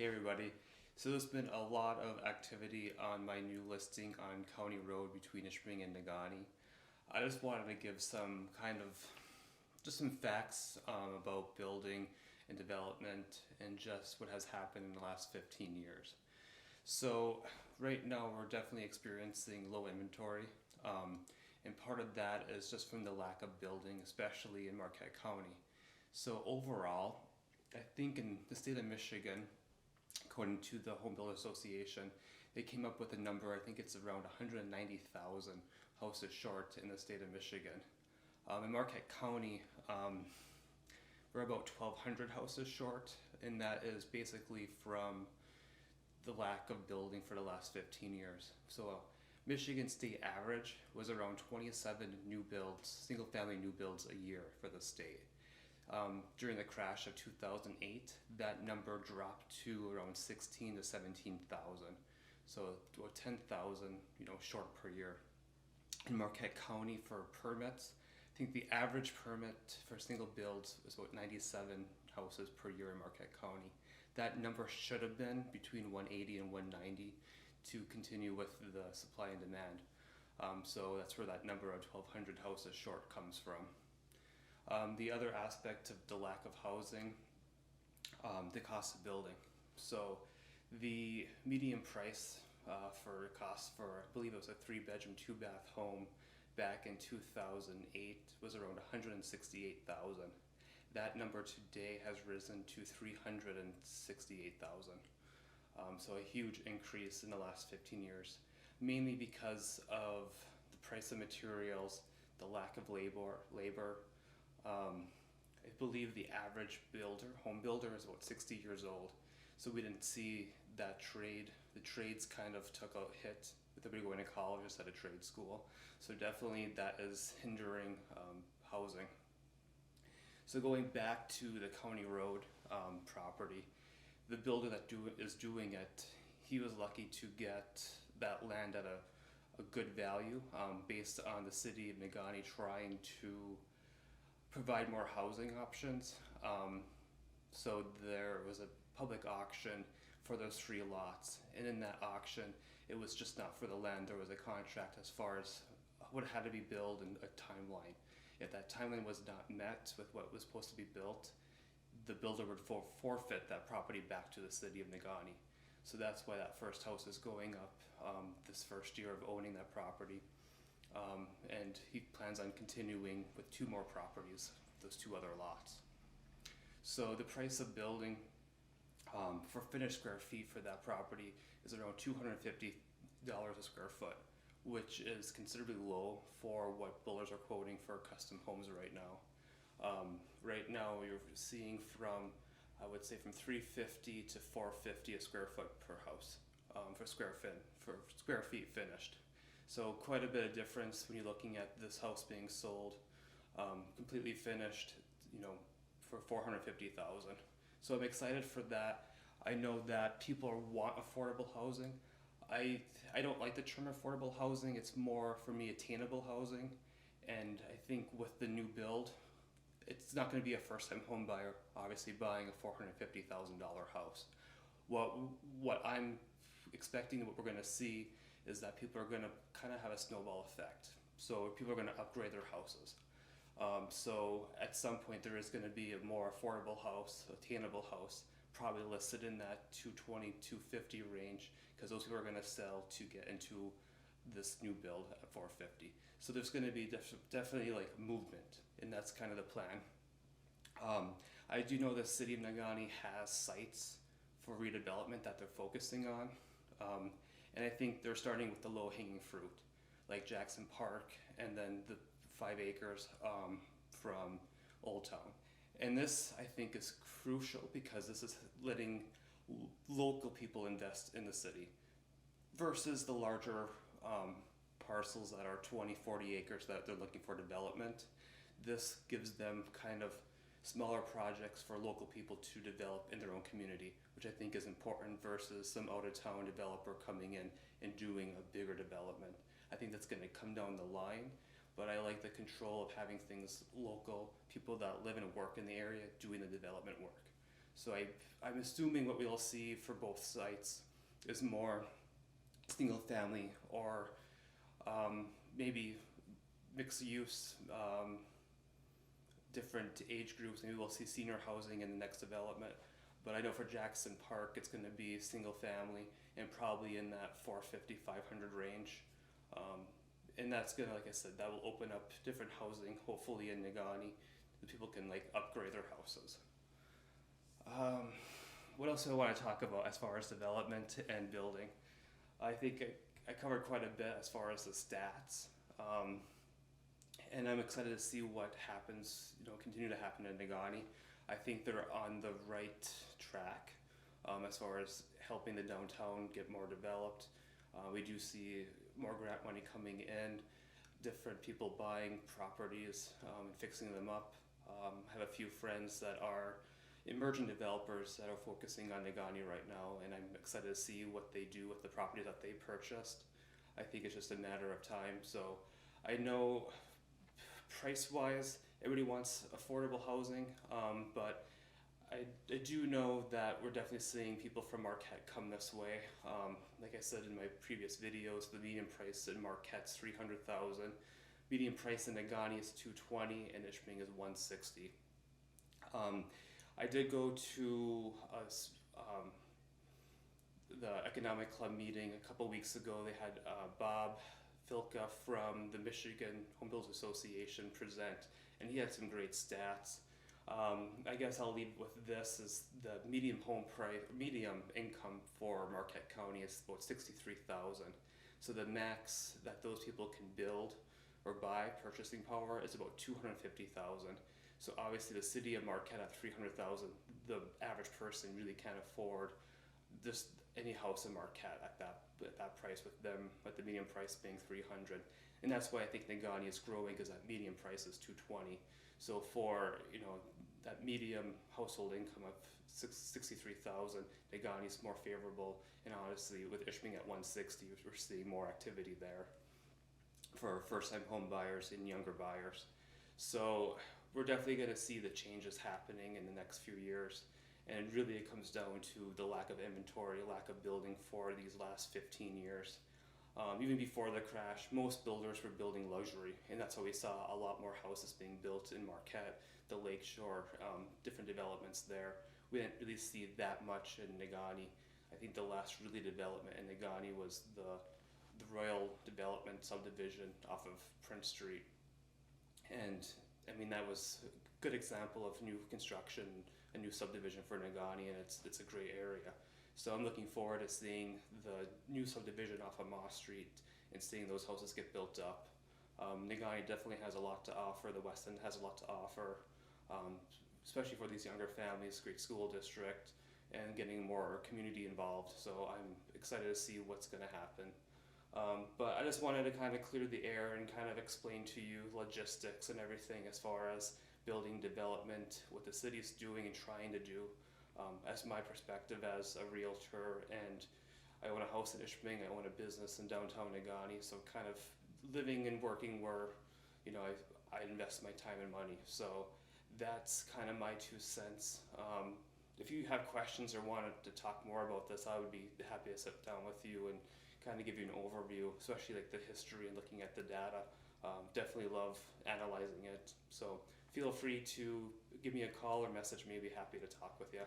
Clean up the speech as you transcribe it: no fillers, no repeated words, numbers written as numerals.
Hey everybody. So there's been a lot of activity on my new listing on County Road between Ishpeming and Negaunee. I just wanted to give some just some facts about building and development and just what has happened in the last 15 years. So right now we're definitely experiencing low inventory. And part of that is just from the lack of building, especially in Marquette County. So overall, I think in the state of Michigan, according to the Home Builder Association, they came up with a number. I think it's around 190,000 houses short in the state of Michigan. In Marquette County, we're about 1,200 houses short, and that is basically from the lack of building for the last 15 years. So Michigan state average was around 27 new builds, single family new builds a year for the state. During the crash of 2008, that number dropped to around 16 to 17,000. So 10,000, short per year. In Marquette County for permits, I think the average permit for single builds was about 97 houses per year in Marquette County. That number should have been between 180 and 190 to continue with the supply and demand. So that's where that number of 1,200 houses short comes from. The other aspect of the lack of housing, the cost of building. So the median price for cost for, I believe it was a 3-bedroom, 2-bath home back in 2008 was around 168,000. That number today has risen to 368,000. So a huge increase in the last 15 years, mainly because of the price of materials, the lack of labor. I believe the average home builder is about 60 years old. So we didn't see that trade. The trades kind of took a hit with everybody going to college instead of trade school. So definitely that is hindering housing. So going back to the County Road property, the builder that is doing it, he was lucky to get that land at a good value based on the city of Negaunee trying to provide more housing options. So there was a public auction for those 3 lots, and in that auction it was just not for the land. There was a contract as far as what had to be built and a timeline. If that timeline was not met with what was supposed to be built, the builder would forfeit that property back to the city of Negaunee. So that's why that first house is going up this first year of owning that property. And he plans on continuing with 2 more properties, those 2 other lots. So the price of building for finished square feet for that property is around $250 a square foot, which is considerably low for what builders are quoting for custom homes right now. Right now you're seeing from, I would say, from $350 to $450 a square foot per house for square feet finished. So quite a bit of difference when you're looking at this house being sold completely finished, for $450,000. So I'm excited for that. I know that people want affordable housing. I don't like the term affordable housing. It's more for me attainable housing. And I think with the new build, it's not going to be a first-time home buyer obviously buying a $450,000 house. What I'm expecting, what we're going to see, is that people are going to kind of have a snowball effect. So people are going to upgrade their houses. So at some point there is going to be a more affordable house, attainable house, probably listed in that 220, 250 range, because those people are going to sell to get into this new build at 450. So there's going to be definitely like movement, and that's kind of the plan. I do know the city of Negaunee has sites for redevelopment that they're focusing on. And I think they're starting with the low-hanging fruit, like Jackson Park, and then the 5 acres from Old Town. And this, I think, is crucial because this is letting local people invest in the city versus the larger parcels that are 20, 40 acres that they're looking for development. This gives them kind of smaller projects for local people to develop in their own community, which I think is important versus some out-of-town developer coming in and doing a bigger development. I think that's going to come down the line, but I like the control of having things local, people that live and work in the area doing the development work. So I'm assuming what we'll see for both sites is more single family or maybe mixed use, different age groups. Maybe we'll see senior housing in the next development. But I know for Jackson Park, it's going to be single family and probably in that 450, 500 range. And that's going to, like I said, that will open up different housing, hopefully in Negaunee, that people can like upgrade their houses. What else do I want to talk about as far as development and building? I think I covered quite a bit as far as the stats. And I'm excited to see what happens, continue to happen in Negaunee. I think they're on the right track as far as helping the downtown get more developed. We do see more grant money coming in, different people buying properties and fixing them up. I have a few friends that are emerging developers that are focusing on Negaunee right now, and I'm excited to see what they do with the properties that they purchased. I think it's just a matter of time. So I know price-wise, everybody wants affordable housing, but I do know that we're definitely seeing people from Marquette come this way. Like I said in my previous videos, the median price in Marquette's $300,000. Median price in Negaunee is $220, and Ishpeming is $160. I did go to the Economic Club meeting a couple weeks ago. They had Bob Filka from the Michigan Home Builders Association present, and he had some great stats. I guess I'll leave with this: is the medium income for Marquette County is about $63,000. So the max that those people can build or buy, purchasing power, is about $250,000. So obviously the city of Marquette at $300,000, the average person really can't afford just any house in Marquette at that price, with the median price being $300. And that's why I think Negaunee is growing, because that median price is $220. So for that medium household income of $63,000, Negaunee is more favorable. And honestly, with Ishpeming at $160, we're seeing more activity there for first-time home buyers and younger buyers. So we're definitely going to see the changes happening in the next few years. And really it comes down to the lack of inventory, lack of building for these last 15 years. Even before the crash, most builders were building luxury, and that's why we saw a lot more houses being built in Marquette, the Lakeshore, different developments there. We didn't really see that much in Negaunee. I think the last really development in Negaunee was the Royal Development subdivision off of Prince Street. And I mean, that was a good example of new construction, a new subdivision for Negaunee, and it's a great area. So I'm looking forward to seeing the new subdivision off of Moss Street and seeing those houses get built up. Negaunee definitely has a lot to offer. The West End has a lot to offer, especially for these younger families, great school district, and getting more community involved. So I'm excited to see what's going to happen. But I just wanted to kind of clear the air and kind of explain to you logistics and everything as far as building development, what the city's doing and trying to do, as my perspective as a realtor. And I own a house in Ishpeming, I own a business in downtown Negaunee, so kind of living and working where I invest my time and money. So that's kind of my 2 cents. If you have questions or wanted to talk more about this, I would be happy to sit down with you and kind of give you an overview, especially like the history and looking at the data. Definitely love analyzing it. So feel free to give me a call or message me. I'd be happy to talk with you.